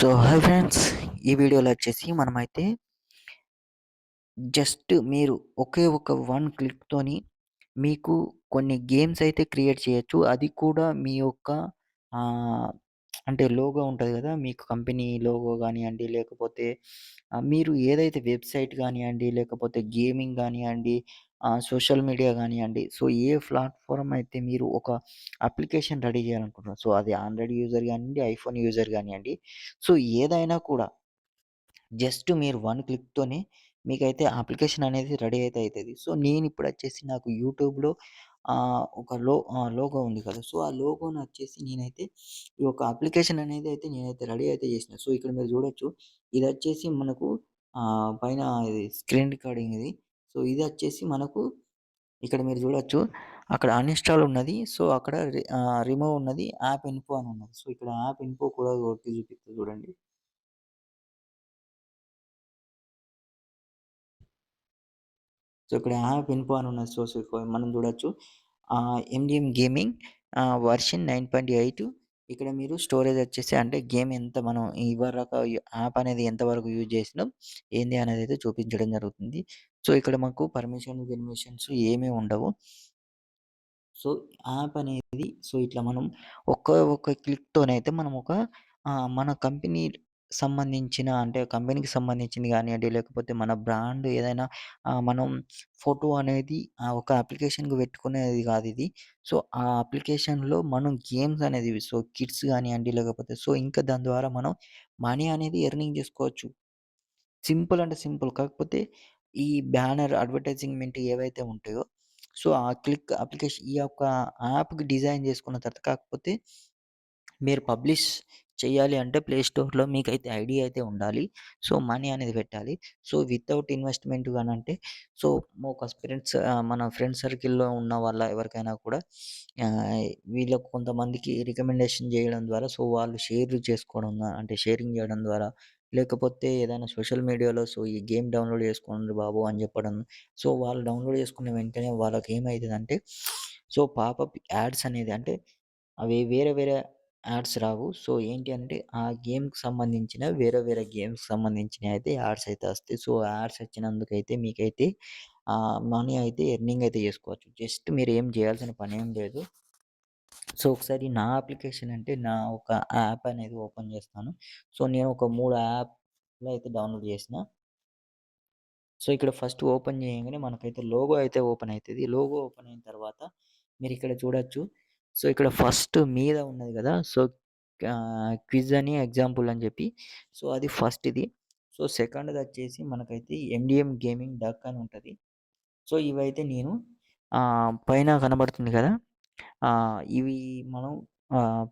So hi friends, ఈ వీడియోలో వచ్చేసి మనమైతే జస్ట్ మీరు ఒకే ఒక వన్ క్లిక్‌తోని మీకు కొన్ని గేమ్స్ అయితే క్రియేట్ చేయొచ్చు. అది కూడా మీ యొక్క ఆహ్, అంటే లోగో ఉంటది గదా! మీకు కంపెనీ లోగో గానియండి, లేకపోతే మీరు ఏదైతే వెబ్‌సైట్ గానియండి, లేకపోతే గేమింగ్ గానియండి, సోషల్ మీడియా గానియండి, సో ఏ ప్లాట్‌ఫార్మ్ అయితే మీరు ఒక అప్లికేషన్ రెడీ చేయాలనుకుంటున్నారు. సో అది ఆండ్రాయిడ్ యూజర్ గానియండి, ఐఫోన్ యూజర్ గానియండి. సో ఏదైనా కూడా జస్ట్ మీరు వన్ క్లిక్‌తోనే మీకైతే అప్లికేషన్ అనేది రెడీ అయితే అయితది. సో, నేనిప్పుడొచ్చేసి నాకు యూట్యూబ్‌లో ఒక లోగో ఉంది కదా! సో, ఆ లోగోనొచ్చేసి నేనైతే ఈ యొక్క అప్లికేషన్ అనేది అయితే నేనైతే రెడీ అయితే చేసిన. సో, ఇక్కడ మీరు చూడొచ్చు. ఇదొచ్చేసి మనకు పైన ఇది స్క్రీన్ రికార్డింగ్ ఇది. సో, ఇదొచ్చేసి మనకు ఇక్కడ మీరు చూడొచ్చు. అక్కడ అన్‌ఇన్‌స్టాల్ ఉన్నది. సో, అక్కడ రిమూవ్ ఉన్నది. యాప్ ఇన్ఫో అని ఉన్నది. సో, ఇక్కడ యాప్ ఇన్ఫో కూడా కొట్టి చూపిత్తా చూడండి. సో, ఇక్కడ యాప్ ఇన్ఫో అని ఉన్నది. సో, మనం చూడొచ్చు. MDM gaming version 9.8. ఇక్కడ మీరు స్టోరేజ్ వచ్చేసి అంటే గేమ్ ఎంత మనం ఇదివరకు యాప్ అనేది ఎంతవరకు యూజ్ చేసినాం, ఏంది అనేదైతే చూపించడం జరుగుతుంది. సో, ఇక్కడ మాకు గిర్మిషన్స్ ఏమీ ఉండవు. సో, యాప్ అనేది సో, ఇట్లా మనం ఒక్క క్లిక్‌తోనైతే మనం ఒక మన కంపెనీ సంబంధించిన అంటే కంపెనీకి సంబంధించింది గానియండి, లేకపోతే మన బ్రాండ్ ఏదైనా మనం ఫోటో అనేది ఒక అప్లికేషన్‌కి పెట్టుకునేది గాదిది. సో, ఆ అప్లికేషన్‌లో మనం గేమ్స్ అనేది సో, కిడ్స్ గానియండి, లేకపోతే సో, ఇంకా దాని ద్వారా మనం మనీ అనేది ఎర్నింగ్ జేసుకోవచ్చు. సింపుల్ అంటే సింపుల్. కాకపోతే ఈ బ్యానర్ అడ్వర్టైజింగ్‌మెంట్ ఏవైతే ఉంటాయో, సో, ఆ క్లిక్ అప్లికేషన్ ఈ యొక్క యాప్‌కి డిజైన్ చేసుకున్న తర్వాత కాకపోతే మీరు పబ్లిష్ చేయాలి అంటే ప్లే స్టోర్‌లో మీకైతే ఐడీ అయితే ఉండాలి. సో, మనీ అనేది పెట్టాలి. సో, వితౌట్ ఇన్వెస్ట్‌మెంట్ గానంటే సో, ఒక మన ఫ్రెండ్ సర్కిల్‌లో ఉన్న వాళ్ళ ఎవరికైనా కూడా ఆహ్, వీళ్ళకి కొంతమందికి రికమెండేషన్ చేయడం ద్వారా సో, వాళ్ళు షేర్‌లు చేసుకోవడం అంటే షేరింగ్ చేయడం ద్వారా లేకపోతే ఏదైనా సోషల్ మీడియాలో సో, ఈ గేమ్ డౌన్‌లోడ్ చేసుకోండి బాబు అని చెప్పడం. సో, వాళ్ళు డౌన్‌లోడ్ చేసుకున్న వెంటనే వాళ్ళకేమైతదంటే సో, పాపప్ యాడ్స్ అనేది అంటే అవి వేరే వేరే యాడ్స్ రావు. సో, ఏంటి అంటే ఆ గేమ్‌కి సంబంధించిన వేరే వేరే గేమ్స్‌కి సంబంధించినయి అయితే యాడ్స్ అయితే వస్తాయి. సో, యాడ్స్ వచ్చినందుకైతే మీకైతే మనీ అయితే ఎర్నింగ్ అయితే చేసుకోవచ్చు. జస్ట్ మీరేం చేయాల్సిన పనేం లేదు. సో, ఒకసారి నా అప్లికేషన్ అంటే నా ఒక యాప్ అనేది ఓపెన్ చేస్తాను. సో, నేను ఒక 3 యాప్‌లు అయితే డౌన్‌లోడ్ చేసిన. సో, ఇక్కడ ఫస్ట్ ఓపెన్ చేయంగానే మనకైతే లోగో అయితే ఓపెన్ అయితది. లోగో ఓపెన్ అయిన తర్వాత మీరిక్కడ చూడొచ్చు. సో, ఇక్కడ ఫస్ట్ మీద ఉన్నది గదా! సో, క్విజ్ అని ఎగ్జాంపుల్ అని జెప్పి. సో, అది ఫస్ట్‌ది. సో, సెకండ్‌దొచ్చేసి మనకైతే ఎండిఎం గేమింగ్ డక్ అని ఉంటది. సో, ఇవైతే నేను పైన కనబడుతుంది గదా! ఇవి మనం ఆహ్,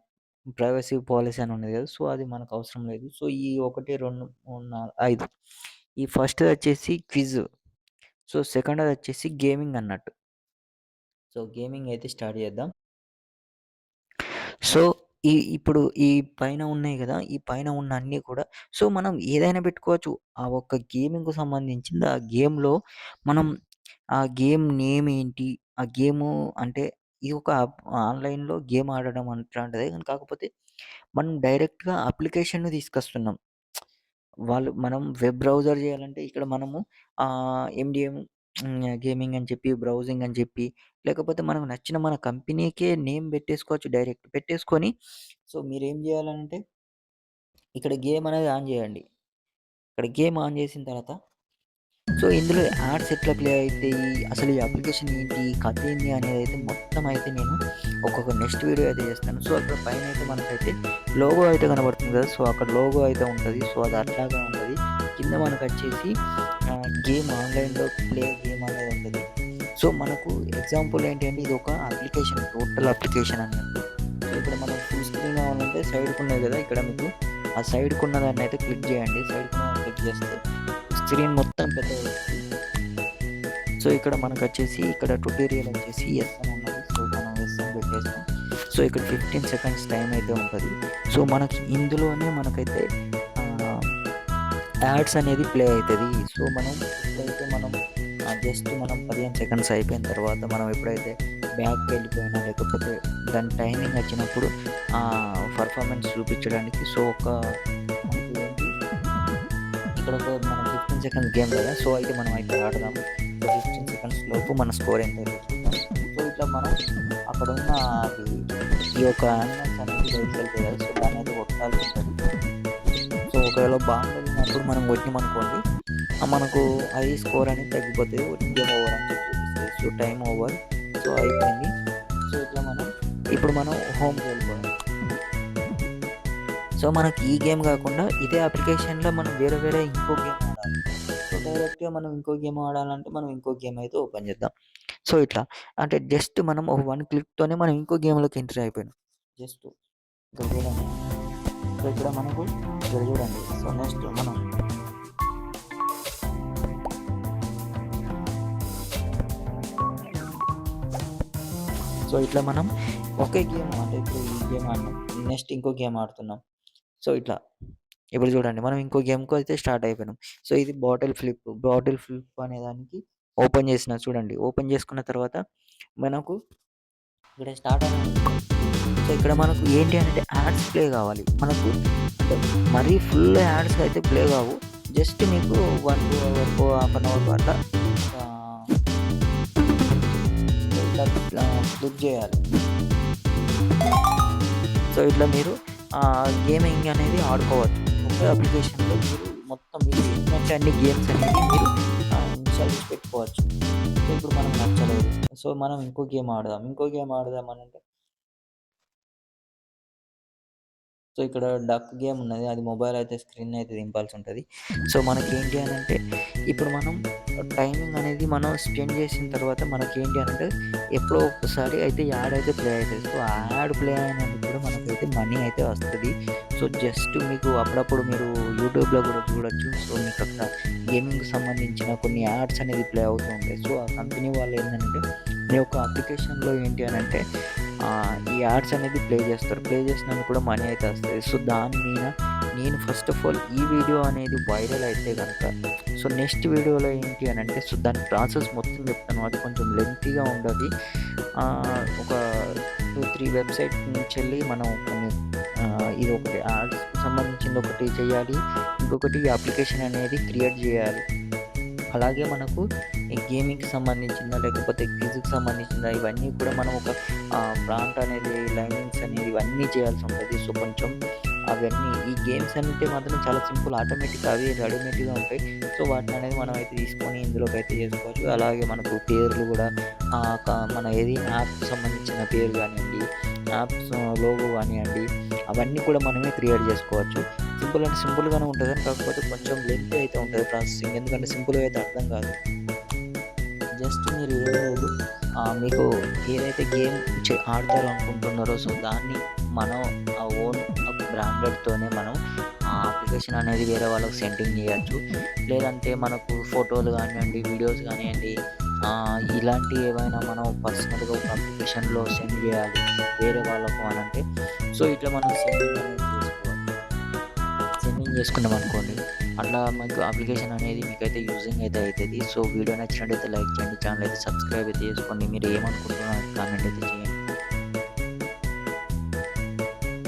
ప్రైవసీ పాలిసీ అని ఉన్నది గదా! సో, అది మనకవసరం లేదు. సో, ఈ 1, 2, 3, 4, 5 ఈ ఫస్ట్‌దొచ్చేసి క్విజ్. సో, సెకండ్‌దొచ్చేసి గేమింగ్ అన్నట్టు. సో, గేమింగ్ అయితే స్టార్ట్ చేద్దాం. సో, ఇప్పుడు ఈ పైన ఉన్నాయి గదా! ఈ పైన ఉన్న అన్నీ కూడా సో, మనం ఏదైనా పెట్టుకోవచ్చు. ఆ ఒక్క గేమింగ్‌కి సంబంధించింది ఆ గేమ్‌లో మనం ఆ గేమ్ నేమ్ ఏంటి? ఆ గేము అంటే ఈ ఒక ఆన్‌లైన్‌లో గేమ్ ఆడడం అట్లాంటిదే. కాకపోతే మనం డైరెక్ట్‌గా అప్లికేషన్‌ని తీసుకొస్తున్నాం. మనం వెబ్ బ్రౌజర్ చేయాలంటే ఇక్కడ మనము ఎండిఎం గేమింగ్ అని చెప్పి, బ్రౌజింగ్ అని చెప్పి, లేకపోతే మనకు నచ్చిన మన కంపెనీకే నేమ్ పెట్టేసుకోవచ్చు డైరెక్ట్. పెట్టేసుకొని సో, మీరేం చేయాలంటే ఇక్కడ గేమ్ అనేది ఆన్ చేయండి. ఇక్కడ గేమ్ ఆన్ చేసిన తర్వాత సో, ఇందులో యాడ్స్ ఎట్లా ప్లే అయితాయి? అసలు ఈ అప్లికేషన్ ఏంటి? కథ ఏంది? అనేదైతే మొత్తం అయితే నేను ఒక్కొక్క నెక్స్ట్ వీడియో అయితే చేస్తాను. సో, అక్కడ పైనైతే మనకైతే లోగో అయితే కనబడుతుంది కదా! సో, అక్కడ లోగో అయితే ఉంటది. సో, అది అట్లాగే ఉంటది. కింద మనకొచ్చేసి గేమ్ ఆన్‌లైన్‌లో ప్లే గేమ్ అనేది ఉంటది. సో, మనకు ఎగ్జాంపుల్ ఏంటంటే ఇది ఒక అప్లికేషన్. టోటల్ అప్లికేషన్ అన్నట్టు. సో, ఇక్కడ మనం ఫుల్ స్క్రీన్ కావాలంటే సైడ్‌కున్నది కదా! ఇక్కడ మీకు ఆ సైడ్‌కున్న దాన్నయితే క్లిక్ చేయండి. సైడ్‌కున్న దాన్ని క్లిక్ చేస్తే స్క్రీన్ మొత్తం పెద్దగొస్తది. సో, ఇక్కడ మనకొచ్చేసి ఇక్కడ ట్యుటోరియల్ వచ్చేసి యెస్ అని ఉన్నది. సో, మనం యెస్ అని పెట్టేస్తాం. సో, ఇక్కడ 15 సెకండ్స్ టైమ్ అయితే ఉంటది. సో, మనకి ఇందులోనే మనకైతే ఆహ్, యాడ్స్ అనేది ప్లే అయితది. సో, మనం ఎప్పుడైతే మనం జస్ట్ మనం 15 సెకండ్స్ అయిపోయిన తర్వాత మనం ఎప్పుడైతే బ్యాక్‌కెళ్ళిపోయినా లేకపోతే దాని టైమింగ్ వచ్చినప్పుడు పర్ఫార్మెన్స్ చూపించడానికి సో, ఒక ఇక్కడ ఒక మనం 15 సెకండ్స్ గేమ్ కదా! సో, అయితే మనం అయితే ఆడదాము. సో, 15 సెకండ్స్ లోపు మన స్కోర్ ఎంతైతే చూద్దాం. సో, ఇట్లా మనం అక్కడున్న అది ఈ యొక్క యానిమల్స్ అనేది బయటికెళ్తాయి కదా! సో, దాన్నయితే కొట్టాల్సి ఉంటది. సో, ఒకవేళ బాంబు తగిలినప్పుడు మనం కొట్టినామనుకోండి, మనకు అది స్కోర్ అనేది తగ్గిపోతది. గేమ్ ఓవర్ అని చెప్పి చూపిస్తది. So, time over. సో, అయిపోయింది. సో, ఇట్లా ఇప్పుడు మనం హోమ్‌కి వెళ్ళిపోదాం. సో, మనకి ఈ గేమ్ గాకుండా ఇదే అప్లికేషన్‌లో మనం వేరే వేరే ఇంకో గేమ్ ఆడాలి. సో, డైరెక్ట్‌గా మనం ఇంకో గేమ్ ఆడాలంటే మనం ఇంకో గేమ్ అయితే ఓపెన్ చేద్దాం. సో, ఇట్లా అంటే జస్ట్ మనం ఒక 1 క్లిక్‌తోనే మనం ఇంకో గేమ్‌లోకి ఎంటర్ అయిపోయినాం. జస్ట్ ఇక్కడ చూడండి. సో, ఇక్కడ చూడండి. సో, నెక్స్ట్ మనం సో, ఇట్లా మనం ఒకే గేమ్ అంటే ఇప్పుడు ఈ గేమ్ ఆడినాం. నెక్స్ట్ ఇంకో గేమ్ ఆడుతున్నాం. సో, ఇట్లా ఇప్పుడు చూడండి మనం ఇంకో గేమ్‌కి అయితే స్టార్ట్ అయిపోయినాం. సో, ఇది బాటిల్ ఫ్లిప్. బాటిల్ ఫ్లిప్ అనే దానికి ఓపెన్ చేసిన చూడండి. ఓపెన్ చేసుకున్న తర్వాత మనకు ఇక్కడ స్టార్ట్ అని సో, ఇక్కడ మనకు ఏంటి అంటే యాడ్స్ ప్లే కావాలి. మనకు అంటే మరీ ఫుల్ యాడ్స్ అయితే ప్లే కావు. జస్ట్ మీకు 1, 2 అవర్‌కో, హాఫ్ అన్ అవర్‌కో అట్లా ఇట్లా క్లిక్ చేయాలి. సో, ఇట్లా మీరు గేమింగ్ అనేది ఆడుకోవచ్చు. ఒకే అప్లికేషన్‌లో మీరు మొత్తం మీకు ఇష్టమైనట్టు అన్ని గేమ్స్ అనేది మీరు ఇన్‌స్టాల్ చేసి పెట్టుకోవచ్చు. సో, ఇప్పుడు మనకు నచ్చలేదు. సో, మనం ఇంకో గేమ్ ఆడదాం. ఇంకో గేమ్ ఆడదాం అనంటే సో, ఇక్కడ డక్ గేమ్ ఉన్నది. అది మొబైల్ అయితే స్క్రీన్ అయితే దింపాల్సి ఉంటది. సో, మనకేంటి అనంటే ఇప్పుడు మనం టైమింగ్ అనేది మనం స్పెండ్ చేసిన తర్వాత మనకేంటి అనంటే ఎప్పుడో ఒక్కసారి అయితే యాడ్ అయితే ప్లే అయితది. సో, ఆ యాడ్ ప్లే అయినందుకు కూడా మనకైతే మనీ అయితే వస్తది. సో, జస్ట్ మీకు అప్పుడప్పుడు మీరు యూట్యూబ్‌లో కూడా చూడొచ్చు. సో, మీకక్కడ గేమింగ్‌కి సంబంధించిన కొన్ని యాడ్స్ అనేది ప్లే అవుతూ ఉంటాయి. సో, ఆ కంపెనీ వాళ్ళు ఏంటంటే మీ యొక్క అప్లికేషన్‌లో ఏంటి అనంటే ఈ యాడ్స్ అనేది ప్లే చేస్తారు. ప్లే చేసినందుకు కూడా మనీ అయితే వస్తది. సో, దాని మీద నేను ఫస్ట్ ఆఫ్ ఆల్ ఈ వీడియో అనేది వైరల్ అయితే గనక సో, నెక్స్ట్ వీడియోలో ఏంటి అనంటే సో, దాని ప్రాసెస్ మొత్తం చెప్తాను. అది కొంచెం లెంతీగా ఉంటది. ఒక 2, 3 వెబ్‌సైట్ నుంచెళ్ళి మనం కొన్ని ఇది ఒకటి యాడ్స్‌కి సంబంధించింది ఒకటి చేయాలి. ఇంకొకటి ఈ అప్లికేషన్ అనేది క్రియేట్ చేయాలి. అలాగే మనకు ఈ గేమింగ్‌కి సంబంధించిందా, లేకపోతే క్విజ్‌కి సంబంధించిందా ఇవన్నీ కూడా మనం ఒక ప్రాంప్ట్ అనేది, లైనింగ్స్ అనేది ఇవన్నీ చేయాల్సి ఉంటది. సో, కొంచెం అవన్నీ ఈ గేమ్స్ అంటే మాత్రం చాలా సింపుల్ ఆటోమేటిక్‌గా అవి రెడీమేడ్‌గా ఉంటాయి. సో, వాటిననేది మనం అయితే తీసుకొని ఇందులోకైతే చేసుకోవచ్చు. అలాగే మనకు పేర్లు కూడా మన ఏది యాప్‌కి సంబంధించిన పేరు గానియండి, యాప్స్ లోగో గానియండి, అవన్నీ కూడా మనమే క్రియేట్ చేసుకోవచ్చు. సింపుల్ అంటే సింపుల్‌గానే ఉంటదని కాకపోతే కొంచెం లెంతీ అయితే ఉంటది ప్రాసెసింగ్. ఎందుకంటే సింపుల్‌గా అయితే అర్థం కాదు. జస్ట్ మీరు ఏం లేదు మీకు ఏదైతే గేమ్ ఆడతారనుకుంటున్నారో సో, దాన్ని మనం ఓన్ బ్రాండెడ్‌తోనే మనం ఆ అప్లికేషన్ అనేది వేరే వాళ్ళకి సెండింగ్ చేయొచ్చు. లేదంటే మనకు ఫోటోలు గానియండి, వీడియోస్ గానియండి ఇలాంటివి ఏవైనా మనం పర్సనల్‌గా ఒక అప్లికేషన్‌లో సెండ్ చేయాలి వేరే వాళ్ళకు అనంటే సో, ఇట్లా మనం సెండింగ్ అనేది చేసుకోవాలి. సెండింగ్ చేసుకున్నామనుకోండి అట్లా మీకు అప్లికేషన్ అనేది మీకైతే యూజింగ్ అయితే అయితది. సో, వీడియో నచ్చినట్టయితే లైక్ చేయండి. ఛానల్ అయితే సబ్స్క్రైబ్ అయితే చేసుకోండి. మీరు ఏమనుకుంటున్నారో కామెంట్ అయితే చేయండి.